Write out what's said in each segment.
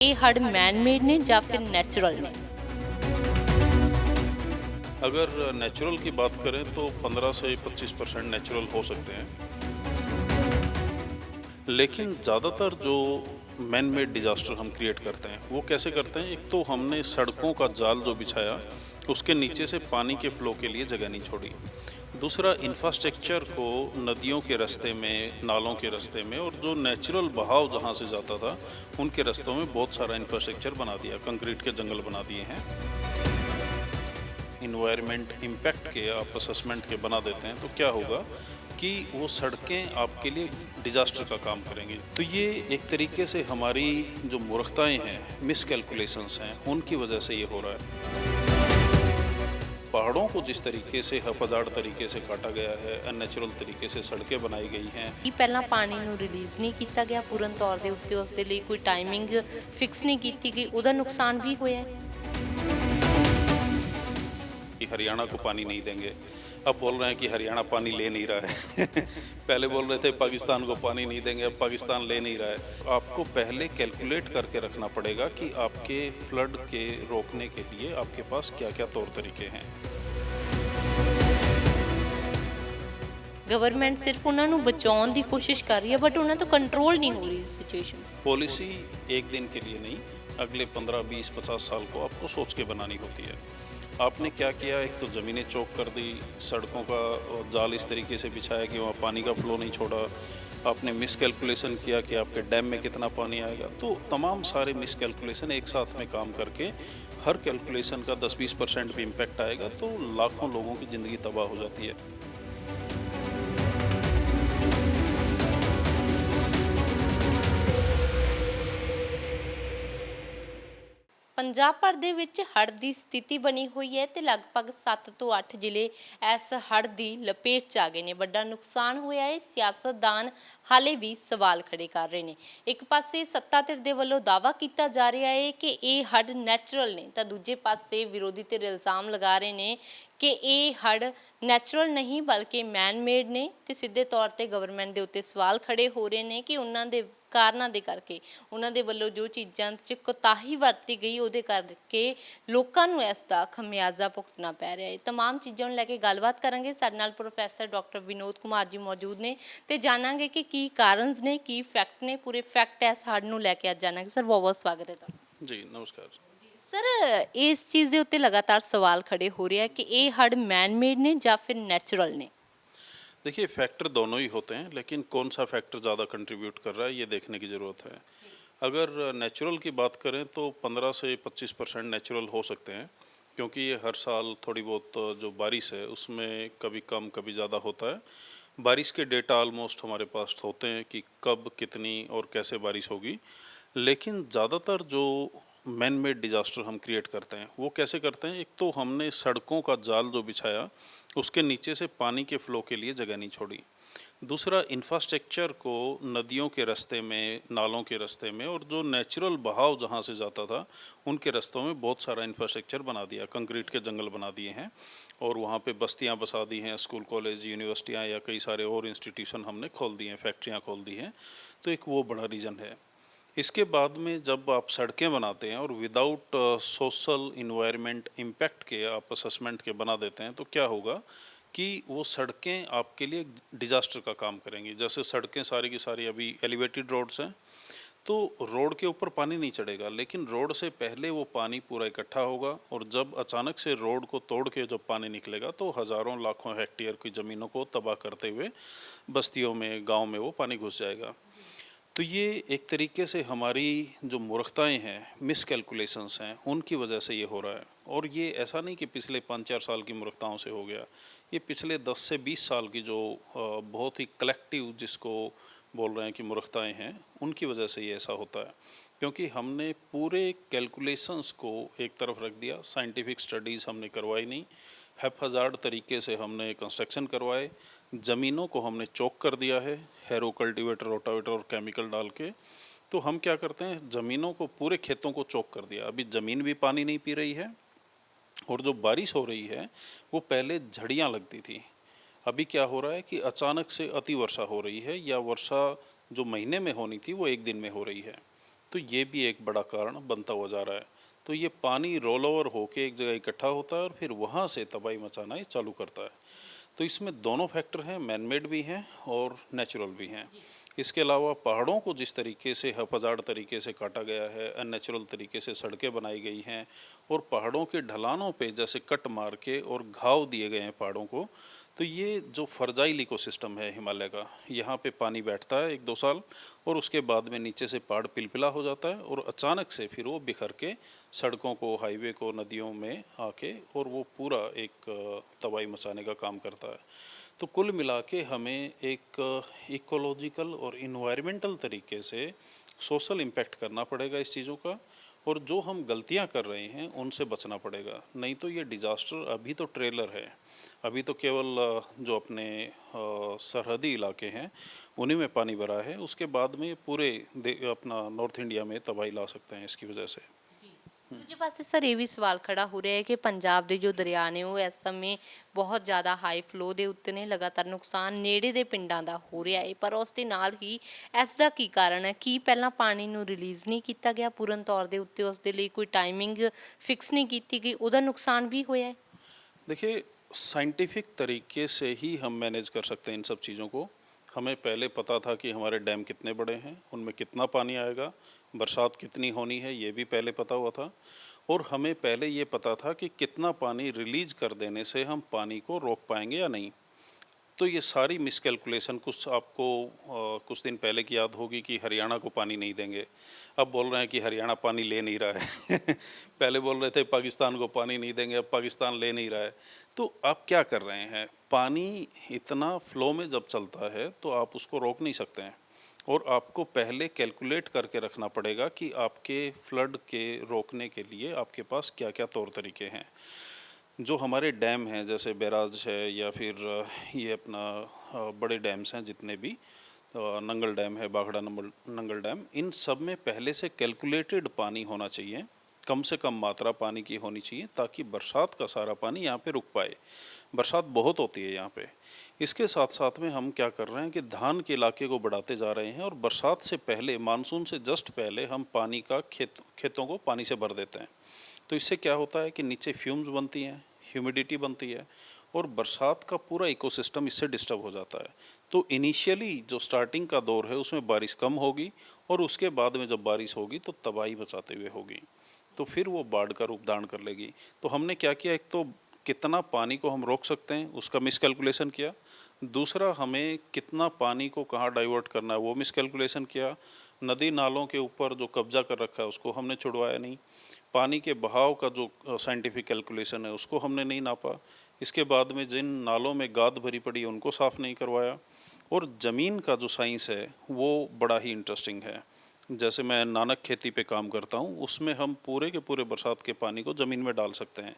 ਇਹ ਹੜ੍ਹ ਮੈਨ ਮੇਡ ਨੇ ਜਾਂ ਫਿਰ ਨੈਚੁਰਲ ਨੇ? अगर नेचुरल की बात करें तो 15 से 25% नेचुरल हो सकते हैं, लेकिन ज़्यादातर जो मैन मेड डिजास्टर हम क्रिएट करते हैं वो कैसे करते हैं। एक तो हमने सड़कों का जाल जो बिछाया उसके नीचे से पानी के फ्लो के लिए जगह नहीं छोड़ी। दूसरा, इंफ्रास्ट्रक्चर को नदियों के रास्ते में, नालों के रास्ते में और जो नेचुरल बहाव जहाँ से जाता था उनके रास्तों में बहुत सारा इंफ्रास्ट्रक्चर बना दिया, कंक्रीट के जंगल बना दिए हैं। इन्वायरमेंट इम्पैक्ट के आप असेसमेंट के बना देते हैं तो क्या होगा कि वो सड़कें आपके लिए डिजास्टर का काम करेंगी। तो ये एक तरीके से हमारी जो मूर्खताएं हैं, मिसकैलकुलेशंस हैं, उनकी वजह से ये हो रहा है। पहाड़ों को जिस तरीके से हपजाड़ तरीके से काटा गया है, अननेचुरल तरीके से सड़कें बनाई गई हैं। ਕਿ ਪਹਿਲਾਂ ਪਾਣੀ ਨੂੰ ਰਿਲੀਜ਼ ਨਹੀਂ ਕੀਤਾ ਗਿਆ ਪੂਰਨ ਤੌਰ ਦੇ ਉੱਤੇ, ਉਸ ਦੇ ਲਈ ਕੋਈ ਟਾਈਮਿੰਗ ਫਿਕਸ ਨਹੀਂ ਕੀਤੀ ਗਈ, ਉਹਦਾ ਨੁਕਸਾਨ ਵੀ ਹੋਇਆ ਹੈ। कि हरियाणा को पानी नहीं देंगे, अब बोल रहे हैं कि हरियाणा पानी ले नहीं रहा है पहले बोल रहे थे पाकिस्तान को पानी नहीं देंगे, अब पाकिस्तान ले नहीं रहा है। आपको पहले कैलकुलेट करके रखना पड़ेगा कि आपके फ्लड के रोकने के लिए आपके पास क्या क्या तौर तरीके हैं। ਗਵਰਨਮੈਂਟ ਸਿਰਫ ਉਹਨਾਂ ਨੂੰ ਬਚਾਉਣ ਦੀ ਕੋਸ਼ਿਸ਼ ਕਰ ਰਹੀ ਹੈ ਬਟ ਉਹਨਾਂ ਤੋਂ ਕੰਟਰੋਲ ਨਹੀਂ ਹੋ ਰਹੀ ਸਿਚੁਏਸ਼ਨ। पॉलिसी एक दिन के लिए नहीं, अगले 15, 20, 50 साल को आपको सोच के बनानी होती है। आपने क्या किया, एक तो ज़मीनें चौक कर दी, सड़कों का जाल इस तरीके से बिछाया कि वहाँ पानी का फ्लो नहीं छोड़ा। आपने मिस कैलकुलेशन किया कि आपके डैम में कितना पानी आएगा। तो तमाम सारे मिस कैलकुलेशन एक साथ में काम करके हर कैलकुलेशन का 10-20% भी इम्पैक्ट आएगा तो लाखों लोगों की ज़िंदगी तबाह हो जाती है। ਪੰਜਾਬ ਭਰ ਦੇ ਵਿੱਚ ਹੜ੍ਹ ਦੀ ਸਥਿਤੀ ਬਣੀ ਹੋਈ ਹੈ ਤੇ ਲਗਭਗ 7 ਤੋਂ 8 ਜ਼ਿਲ੍ਹੇ ਇਸ ਹੜ੍ਹ ਦੀ ਲਪੇਟ 'ਚ ਆ ਗਏ ਨੇ। ਵੱਡਾ ਨੁਕਸਾਨ ਹੋਇਆ ਹੈ। ਸਿਆਸਤਦਾਨ ਹਾਲੇ ਵੀ ਸਵਾਲ ਖੜੇ ਕਰ ਰਹੇ ਨੇ। ਇੱਕ ਪਾਸੇ ਸੱਤਾ ਧਿਰ ਦੇ ਵੱਲੋਂ ਦਾਅਵਾ ਕੀਤਾ ਜਾ ਰਿਹਾ ਹੈ ਕਿ ਇਹ ਹੜ੍ਹ ਨੈਚੁਰਲ ਨੇ, ਤਾਂ ਦੂਜੇ ਪਾਸੇ ਵਿਰੋਧੀ ਧਿਰ ਇਲਜ਼ਾਮ ਲਗਾ ਰਹੇ ਨੇ ਕਿ ਇਹ ਹੜ੍ਹ ਨੈਚੁਰਲ ਨਹੀਂ ਬਲਕਿ ਮੈਨ ਮੇਡ ਨੇ ਤੇ ਸਿੱਧੇ ਤੌਰ ਤੇ ਗਵਰਨਮੈਂਟ ਦੇ ਉੱਤੇ ਸਵਾਲ ਖੜੇ ਹੋ ਰਹੇ ਨੇ ਕਿ ਉਹਨਾਂ ਦੇ ਕਾਰਨਾਂ ਦੇ ਕਰਕੇ, ਉਹਨਾਂ ਦੇ ਵੱਲੋਂ ਜੋ ਚੀਜ਼ਾਂ 'ਚ ਕੋਤਾਹੀ ਵਰਤੀ ਗਈ ਉਹਦੇ ਕਰਕੇ ਲੋਕਾਂ ਨੂੰ ਇਸ ਦਾ ਖਮਿਆਜ਼ਾ ਭੁਗਤਣਾ ਪੈ ਰਿਹਾ ਹੈ। ਤਮਾਮ ਚੀਜ਼ਾਂ ਨੂੰ ਲੈ ਕੇ ਗੱਲਬਾਤ ਕਰਾਂਗੇ। ਸਾਡੇ ਨਾਲ ਪ੍ਰੋਫੈਸਰ ਡਾਕਟਰ ਵਿਨੋਦ ਕੁਮਾਰ ਜੀ ਮੌਜੂਦ ਨੇ ਤੇ ਜਾਣਾਂਗੇ ਕਿ ਕੀ ਕਾਰਨਸ ਨੇ, ਕੀ ਫੈਕਟ ਨੇ, ਪੂਰੇ ਫੈਕਟ ਇਸ ਹੜ੍ਹ ਨੂੰ ਲੈ ਕੇ ਅੱਜ ਜਾਣਾਂਗੇ। ਸਰ ਬਹੁਤ ਬਹੁਤ ਸਵਾਗਤ ਹੈ ਤੁਹਾਡਾ। जी नमस्कार। ਸਰ ਇਸ ਚੀਜ਼ ਦੇ ਉੱਤੇ ਲਗਾਤਾਰ ਸਵਾਲ ਖੜੇ ਹੋ ਰਹੇ ਆ ਕਿ ਇਹ ਹੜ੍ਹ ਮੈਨ ਮੇਡ ਨੇ ਜਾਂ ਫਿਰ ਨੈਚੁਰਲ ਨੇ? देखिए, फैक्टर दोनों ही होते हैं, लेकिन कौन सा फैक्टर ज़्यादा कंट्रीब्यूट कर रहा है ये देखने की ज़रूरत है। अगर नेचुरल की बात करें तो 15 से 25% नेचुरल हो सकते हैं, क्योंकि ये हर साल थोड़ी बहुत जो बारिश है उसमें कभी कम कभी ज़्यादा होता है। बारिश के डेटा ऑलमोस्ट हमारे पास होते हैं कि कब कितनी और कैसे बारिश होगी, लेकिन ज़्यादातर जो मैन मेड डिजास्टर हम क्रिएट करते हैं वो कैसे करते हैं। एक तो हमने सड़कों का जाल जो बिछाया उसके नीचे से पानी के फ्लो के लिए जगह नहीं छोड़ी। दूसरा, इंफ्रास्ट्रक्चर को नदियों के रास्ते में, नालों के रास्ते में और जो नेचुरल बहाव जहाँ से जाता था उनके रास्तों में बहुत सारा इंफ्रास्ट्रक्चर बना दिया, कंक्रीट के जंगल बना दिए हैं और वहाँ पे बस्तियाँ बसा दी हैं, स्कूल कॉलेज यूनिवर्सिटियाँ या कई सारे और इंस्टीट्यूशन हमने खोल दिए हैं, फैक्ट्रियाँ खोल दी हैं। तो एक वो बड़ा रीज़न है। इसके बाद में जब आप सड़कें बनाते हैं और विदाउट सोशल इन्वायरमेंट इम्पैक्ट के आप असेसमेंट के बना देते हैं तो क्या होगा कि वो सड़कें आपके लिए डिजास्टर का काम करेंगी। जैसे सड़कें सारी की सारी अभी एलिवेटेड रोड्स हैं तो रोड के ऊपर पानी नहीं चढ़ेगा, लेकिन रोड से पहले वो पानी पूरा इकट्ठा होगा और जब अचानक से रोड को तोड़ के जब पानी निकलेगा तो हज़ारों लाखों हेक्टेयर की ज़मीनों को तबाह करते हुए बस्तियों में, गाँव में वो पानी घुस जाएगा। तो ये एक तरीके से हमारी जो मूर्खताएं हैं, मिसकैलकुलेशंस हैं, उनकी वजह से ये हो रहा है। और ये ऐसा नहीं कि पिछले 5-4 साल की मूर्खताओं से हो गया, ये पिछले 10 से 20 साल की जो बहुत ही कलेक्टिव जिसको बोल रहे हैं कि मूर्खताएं हैं, उनकी वजह से ये ऐसा होता है। क्योंकि हमने पूरे कैलकुलेशंस को एक तरफ रख दिया, साइंटिफिक स्टडीज़ हमने करवाई नहीं, हैप्पजार्ड तरीके से हमने कंस्ट्रक्शन करवाए, ज़मीनों को हमने चौक कर दिया है, हैरो कल्टीवेटर, रोटावेटर और केमिकल डाल के। तो हम क्या करते हैं, ज़मीनों को, पूरे खेतों को चौक कर दिया। अभी ज़मीन भी पानी नहीं पी रही है और जो बारिश हो रही है वो पहले झड़ियाँ लगती थी, अभी क्या हो रहा है कि अचानक से अति वर्षा हो रही है या वर्षा जो महीने में होनी थी वो एक दिन में हो रही है। तो ये भी एक बड़ा कारण बनता हुआ जा रहा है। तो ये पानी रोल ओवर होके एक जगह इकट्ठा होता है और फिर वहाँ से तबाही मचाना ये चालू करता है। तो इसमें दोनों फैक्टर हैं, मैन मेड भी हैं और नेचुरल भी हैं। इसके अलावा पहाड़ों को जिस तरीके से हपजाड़ तरीके से काटा गया है, अननेचुरल तरीके से सड़कें बनाई गई हैं और पहाड़ों के ढलानों पे जैसे कट मार के और घाव दिए गए हैं पहाड़ों को, तो ये जो फर्जाइल इकोसिस्टम है हिमालय का, यहाँ पे पानी बैठता है 1-2 साल और उसके बाद में नीचे से पहाड़ पिलपिला हो जाता है और अचानक से फिर वो बिखर के सड़कों को, हाईवे को, नदियों में आके और वो पूरा एक तबाही मचाने का काम करता है। तो कुल मिला के हमें एक इकोलॉजिकल और इन्वायरमेंटल तरीके से सोशल इम्पैक्ट करना पड़ेगा इस चीज़ों का, और जो हम गलतियां कर रहे हैं उनसे बचना पड़ेगा। नहीं तो ये डिज़ास्टर अभी तो ट्रेलर है, अभी तो केवल जो अपने सरहदी इलाके हैं उन्हीं में पानी भरा है, उसके बाद में पूरे अपना नॉर्थ इंडिया में तबाही ला सकते हैं इसकी वजह से। ਦੂਜੇ ਪਾਸੇ ਸਰ ਇਹ ਵੀ ਸਵਾਲ ਖੜਾ ਹੋ ਰਿਹਾ ਹੈ ਕਿ ਪੰਜਾਬ ਦੇ ਜੋ ਦਰਿਆ ਨੇ ਉਹ ਇਸ ਸਮੇਂ ਬਹੁਤ ਜ਼ਿਆਦਾ ਹਾਈ ਫਲੋ ਦੇ ਉੱਤੇ ਨੇ, ਲਗਾਤਾਰ ਨੁਕਸਾਨ ਨੇੜੇ ਦੇ ਪਿੰਡਾਂ ਦਾ ਹੋ ਰਿਹਾ ਹੈ, ਪਰ ਉਸ ਦੇ ਨਾਲ ਹੀ ਇਸ ਦਾ ਕੀ ਕਾਰਨ ਹੈ? ਕੀ ਪਹਿਲਾਂ ਪਾਣੀ ਨੂੰ ਰਿਲੀਜ਼ ਨਹੀਂ ਕੀਤਾ ਗਿਆ ਪੂਰਨ ਤੌਰ ਦੇ ਉੱਤੇ, ਉਸ ਦੇ ਲਈ ਕੋਈ ਟਾਈਮਿੰਗ ਫਿਕਸ ਨਹੀਂ ਕੀਤੀ ਗਈ, ਉਹਦਾ ਨੁਕਸਾਨ ਵੀ ਹੋਇਆ ਹੈ? देखिए, साइंटिफिक तरीके से ही हम मैनेज कर सकते हैं इन सब चीज़ों को। हमें पहले पता था कि हमारे डैम कितने बड़े हैं, उनमें कितना पानी आएगा, बरसात कितनी होनी है, ये भी पहले पता हुआ था। और हमें पहले ये पता था कि कितना पानी रिलीज कर देने से हम पानी को रोक पाएंगे या नहीं। तो ये सारी मिसकैलकुलेशन कुछ आपको कुछ दिन पहले की याद होगी कि हरियाणा को पानी नहीं देंगे, अब बोल रहे हैं कि हरियाणा पानी ले नहीं रहा है पहले बोल रहे थे पाकिस्तान को पानी नहीं देंगे, अब पाकिस्तान ले नहीं रहा है। तो आप क्या कर रहे हैं, पानी इतना फ्लो में जब चलता है तो आप उसको रोक नहीं सकते हैं, और आपको पहले कैलकुलेट करके रखना पड़ेगा कि आपके फ्लड के रोकने के लिए आपके पास क्या क्या तौर तरीके हैं। जो हमारे डैम हैं जैसे बैराज है या फिर ये अपना बड़े डैम्स हैं जितने भी, नंगल डैम है, बागड़ा नंगल डैम, इन सब में पहले से कैलकुलेटेड पानी होना चाहिए, कम से कम मात्रा पानी की होनी चाहिए ताकि बरसात का सारा पानी यहाँ पे रुक पाए। बरसात बहुत होती है यहाँ पे। इसके साथ साथ में हम क्या कर रहे हैं कि धान के इलाके को बढ़ाते जा रहे हैं और बरसात से पहले, मानसून से जस्ट पहले हम पानी का खेतों को पानी से भर देते हैं। तो इससे क्या होता है कि नीचे फ्यूम्स बनती हैं, ह्यूमिडिटी बनती है और बरसात का पूरा इकोसिस्टम इससे डिस्टर्ब हो जाता है। तो इनिशियली जो स्टार्टिंग का दौर है उसमें बारिश कम होगी और उसके बाद में जब बारिश होगी तो तबाही मचाते हुए होगी, तो फिर वो बाढ़ का रूप धारण कर लेगी। तो हमने क्या किया, एक तो कितना पानी को हम रोक सकते हैं उसका मिसकैलकुलेशन किया, दूसरा हमें कितना पानी को कहाँ डाइवर्ट करना है वो मिसकैलकुलेशन किया, नदी नालों के ऊपर जो कब्जा कर रखा है उसको हमने छुड़वाया नहीं, पानी के बहाव का जो साइंटिफिक कैलकुलेशन है उसको हमने नहीं नापा, इसके बाद में जिन नालों में गाद भरी पड़ी उनको साफ़ नहीं करवाया। और ज़मीन का जो साइंस है वो बड़ा ही इंटरेस्टिंग है। जैसे मैं नानक खेती पे काम करता हूँ, उसमें हम पूरे के पूरे बरसात के पानी को ज़मीन में डाल सकते हैं।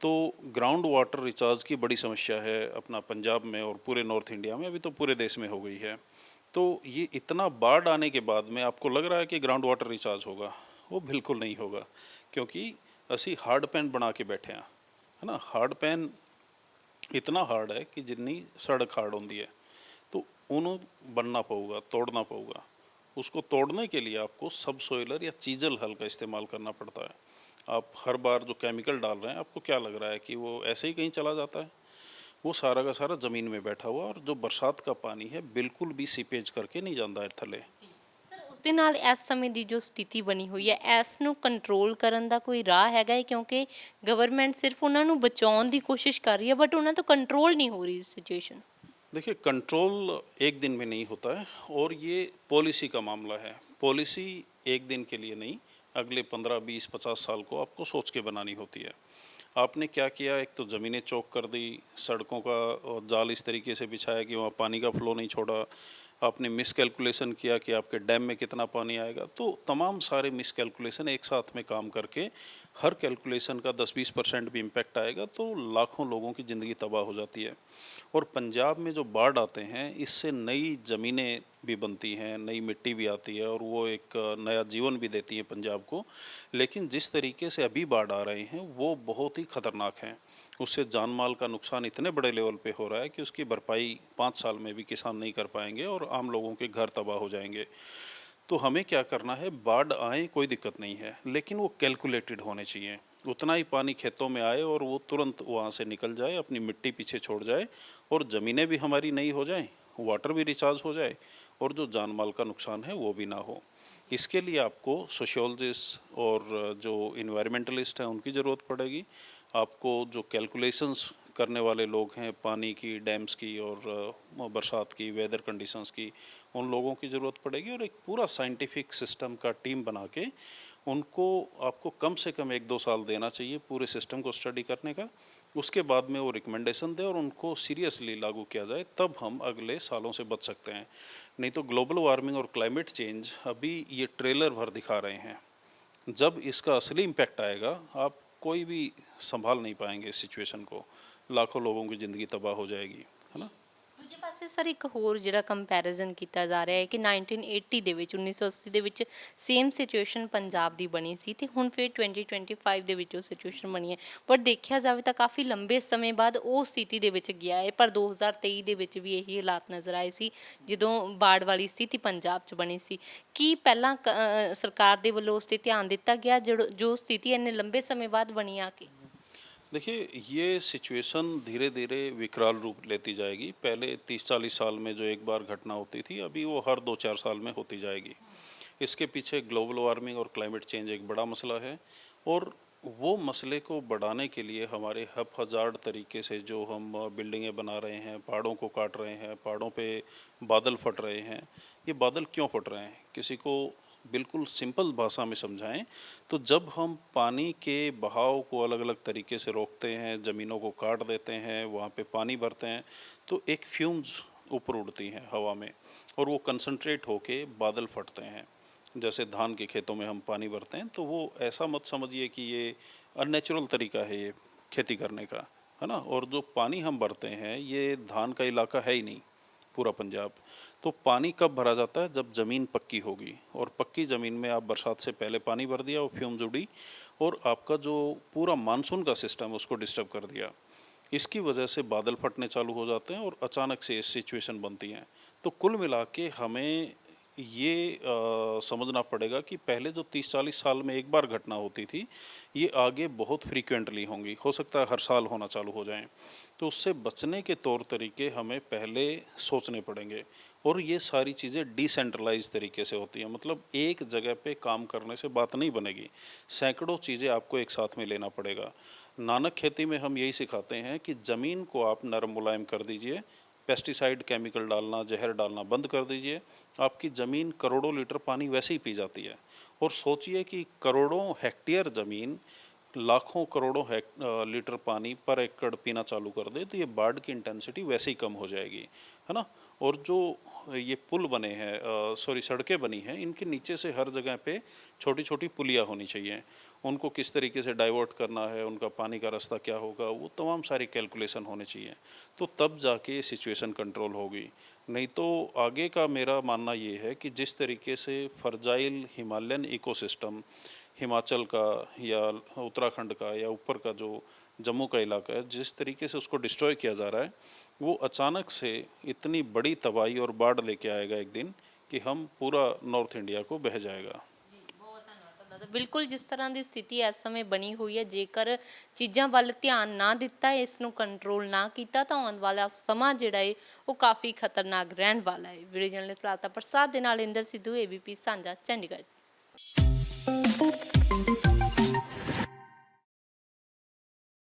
तो ग्राउंड वाटर रिचार्ज की बड़ी समस्या है अपना पंजाब में और पूरे नॉर्थ इंडिया में, अभी तो पूरे देश में हो गई है। तो ये इतना बाढ़ आने के बाद में आपको लग रहा है कि ग्राउंड वाटर रिचार्ज होगा, वो बिल्कुल नहीं होगा, क्योंकि असी हार्ड पैन बना के बैठे हैं, है ना। हार्ड पैन इतना हार्ड है कि जितनी सड़क हार्ड होती है, तो उन्होंने बनना पड़ेगा, तोड़ना पड़ेगा। उसको तोड़ने के लिए आपको सब सोइलर या चीजल हल का इस्तेमाल करना पड़ता है। आप हर बार जो केमिकल डाल रहे हैं, आपको क्या लग रहा है कि वो ऐसे ही कहीं चला जाता है? वो सारा का सारा ज़मीन में बैठा हुआ, और जो बरसात का पानी है बिल्कुल भी सीपेज करके नहीं जाता है थले। ਸਰ ਉਸ ਦੇ ਨਾਲ ਇਸ ਸਮੇਂ ਦੀ ਜੋ ਸਥਿਤੀ ਬਣੀ ਹੋਈ ਹੈ, ਇਸ ਨੂੰ ਕੰਟਰੋਲ ਕਰਨ ਦਾ ਕੋਈ ਰਾਹ ਹੈਗਾ ਹੈ? ਕਿਉਂਕਿ ਗਵਰਨਮੈਂਟ ਸਿਰਫ ਉਹਨਾਂ ਨੂੰ ਬਚਾਉਣ ਦੀ ਕੋਸ਼ਿਸ਼ ਕਰ ਰਹੀ ਹੈ, ਬਟ ਉਹਨਾਂ ਤੋਂ ਕੰਟਰੋਲ नहीं हो रही सिचुएशन। देखिए, कंट्रोल एक दिन में नहीं होता है और ये पॉलिसी का मामला है। पॉलिसी एक दिन के लिए नहीं, अगले 15, 20, 50 साल को आपको सोच के बनानी होती है। आपने क्या किया, एक तो ज़मीनें चौक कर दी, सड़कों का जाल इस तरीके से बिछाया कि वहाँ पानी का फ्लो नहीं छोड़ा, आपने मिसकैलकुलेशन किया कि आपके डैम में कितना पानी आएगा। तो तमाम सारे मिसकैलकुलेशन एक साथ में काम करके हर कैलकुलेशन का 10-20% भी इम्पैक्ट आएगा तो लाखों लोगों की ज़िंदगी तबाह हो जाती है। और पंजाब में जो बाढ़ आते हैं, इससे नई ज़मीनें भी बनती हैं, नई मिट्टी भी आती है और वो एक नया जीवन भी देती है पंजाब को। लेकिन जिस तरीके से अभी बाढ़ आ रहे हैं वो बहुत ही ख़तरनाक हैं। उससे जान माल का नुकसान इतने बड़े लेवल पे हो रहा है कि उसकी भरपाई 5 साल में भी किसान नहीं कर पाएंगे और आम लोगों के घर तबाह हो जाएंगे। तो तो हमें क्या करना है, बाढ़ आए कोई दिक्कत नहीं है, लेकिन वो कैलकुलेटेड होने चाहिए। उतना ही पानी खेतों में आए और वो तुरंत वहाँ से निकल जाए, अपनी मिट्टी पीछे छोड़ जाए और ज़मीनें भी हमारी नई हो जाएं, वाटर भी रिचार्ज हो जाए और जो जान माल का नुकसान है वो भी ना हो। इसके लिए आपको सोशियोलॉजिस्ट और जो इन्वायरमेंटलिस्ट हैं उनकी ज़रूरत पड़ेगी। आपको जो कैलकुलेशंस करने वाले लोग हैं पानी की, डैम्स की और बरसात की, वेदर कंडीशंस की, उन लोगों की ज़रूरत पड़ेगी और एक पूरा साइंटिफिक सिस्टम का टीम बना के उनको आपको कम से कम 1-2 साल देना चाहिए पूरे सिस्टम को स्टडी करने का। उसके बाद में वो रिकमेंडेशन दें और उनको सीरियसली लागू किया जाए, तब हम अगले सालों से बच सकते हैं। नहीं तो ग्लोबल वार्मिंग और क्लाइमेट चेंज अभी ये ट्रेलर भर दिखा रहे हैं। जब इसका असली इम्पैक्ट आएगा, आप कोई भी संभाल नहीं पाएंगे इस सिचुएशन को। लाखों लोगों की ज़िंदगी तबाह हो जाएगी, है ना? ਦੂਜੇ ਪਾਸੇ ਸਰ ਇੱਕ ਹੋਰ ਜਿਹੜਾ ਕੰਪੈਰੀਜ਼ਨ ਕੀਤਾ ਜਾ ਰਿਹਾ ਹੈ ਕਿ 1980 ਦੇ ਵਿੱਚ 1980 ਦੇ ਵਿੱਚ ਸੇਮ ਸਿਚੁਏਸ਼ਨ ਪੰਜਾਬ ਦੀ ਬਣੀ ਸੀ ਤੇ ਹੁਣ ਫਿਰ 2025 ਦੇ ਵਿੱਚ ਉਹ ਸਿਚੁਏਸ਼ਨ ਬਣੀ ਹੈ, ਪਰ ਦੇਖਿਆ ਜਾਵੇ ਤਾਂ ਕਾਫੀ ਲੰਬੇ ਸਮੇਂ ਬਾਅਦ ਉਹ ਸਥਿਤੀ ਦੇ ਵਿੱਚ ਗਿਆ ਹੈ। ਪਰ 2023 ਦੇ ਵਿੱਚ ਵੀ ਇਹੀ ਹਾਲਾਤ ਨਜ਼ਰ ਆਏ ਸੀ ਜਦੋਂ ਬਾੜ ਵਾਲੀ ਸਥਿਤੀ ਪੰਜਾਬ 'ਚ ਬਣੀ ਸੀ। ਕੀ ਪਹਿਲਾਂ ਸਰਕਾਰ ਦੇ ਵੱਲੋਂ ਉਸ 'ਤੇ ਧਿਆਨ ਦਿੱਤਾ ਗਿਆ ਜੋ ਸਥਿਤੀ ਇੰਨੇ ਲੰਬੇ ਸਮੇਂ ਬਾਅਦ ਬਣੀ ਆ ਕੇ? देखिए, ये सिचुएशन धीरे धीरे विकराल रूप लेती जाएगी। पहले 30-40 साल में जो एक बार घटना होती थी, अभी वो हर 2-4 साल में होती जाएगी। इसके पीछे ग्लोबल वार्मिंग और क्लाइमेट चेंज एक बड़ा मसला है और वो मसले को बढ़ाने के लिए हमारे हज़ार्ड तरीके से जो हम बिल्डिंगें बना रहे हैं, पहाड़ों को काट रहे हैं, पहाड़ों पे बादल फट रहे हैं। ये बादल क्यों फट रहे हैं? किसी को बिल्कुल सिंपल भाषा में समझाएं तो जब हम पानी के बहाव को अलग अलग तरीके से रोकते हैं, ज़मीनों को काट देते हैं, वहाँ पे पानी भरते हैं, तो एक फ्यूम्स ऊपर उड़ती हैं हवा में और वो कंसंट्रेट होके बादल फटते हैं। जैसे धान के खेतों में हम पानी भरते हैं, तो वो ऐसा मत समझिए कि ये अननेचुरल तरीका है ये खेती करने का, है ना? और जो पानी हम भरते हैं, ये धान का इलाका है ही नहीं पूरा पंजाब। तो पानी कब भरा जाता है? जब ज़मीन पक्की होगी और पक्की ज़मीन में आप बरसात से पहले पानी भर दिया, वो फ्यूम जुड़ी और आपका जो पूरा मानसून का सिस्टम है उसको डिस्टर्ब कर दिया। इसकी वजह से बादल फटने चालू हो जाते हैं और अचानक से सिचुएशन बनती हैं। तो कुल मिला के हमें ये समझना पड़ेगा कि पहले जो 30-40 साल में एक बार घटना होती थी, ये आगे बहुत फ्रीक्वेंटली होंगी। हो सकता है हर साल होना चालू हो जाएं। तो उससे बचने के तौर तरीके हमें पहले सोचने पड़ेंगे और ये सारी चीज़ें डिसेंट्रलाइज तरीके से होती हैं। मतलब एक जगह पे काम करने से बात नहीं बनेगी, सैकड़ों चीज़ें आपको एक साथ में लेना पड़ेगा। नानक खेती में हम यही सिखाते हैं कि ज़मीन को आप नरम मुलायम कर दीजिए, पेस्टिसाइड केमिकल डालना, जहर डालना बंद कर दीजिए, आपकी ज़मीन करोड़ों लीटर पानी वैसे ही पी जाती है। और सोचिए कि करोड़ों हेक्टेयर ज़मीन लाखों करोड़ों लीटर पानी पर एकड़ पीना चालू कर दे, तो ये बाढ़ की इंटेंसिटी वैसे ही कम हो जाएगी, है ना? और जो ये पुल बने हैं, सड़कें बनी हैं, इनके नीचे से हर जगह पे छोटी छोटी पुलियाँ होनी चाहिए। उनको किस तरीके से डाइवर्ट करना है, उनका पानी का रास्ता क्या होगा, वो तमाम सारी कैलकुलेशन होने चाहिए। तो तब जाके सिचुएशन कंट्रोल होगी। नहीं तो आगे का मेरा मानना ये है कि जिस तरीके से फर्जाइल हिमालयन इकोसिस्टम हिमाचल का या उत्तराखंड का या ऊपर का जो जम्मू का इलाका है, जिस तरीके से उसको डिस्ट्रॉय किया जा रहा है, वो अचानक से इतनी बड़ी तबाही और बाढ़ लेके आएगा एक दिन कि हम पूरा नॉर्थ इंडिया को बह जाएगा। ਜੀ ਬਹੁਤ ਧੰਨਵਾਦ ਤੁਹਾਡਾ। ਬਿਲਕੁਲ ਜਿਸ ਤਰ੍ਹਾਂ ਦੀ ਸਥਿਤੀ ਇਸ ਸਮੇਂ ਬਣੀ ਹੋਈ ਹੈ, ਜੇਕਰ ਚੀਜ਼ਾਂ ਵੱਲ ਧਿਆਨ ਨਾ ਦਿੱਤਾ, ਇਸ ਨੂੰ ਕੰਟਰੋਲ ਨਾ ਕੀਤਾ ਤਾਂ ਆਉਣ ਵਾਲਾ ਸਮਾਂ ਜਿਹੜਾ ਹੈ ਉਹ ਕਾਫੀ ਖਤਰਨਾਕ ਰਹਿਣ ਵਾਲਾ ਹੈ। ਵੀਡੀਓ ਜਰਨਲਿਸਟ ਲਾਲਤਾ ਪ੍ਰਸਾਦ ਦੇ ਨਾਲ ਇੰਦਰ ਸਿੱਧੂ, ABP ਸਾਂਝਾ, ਚੰਡੀਗੜ੍ਹ।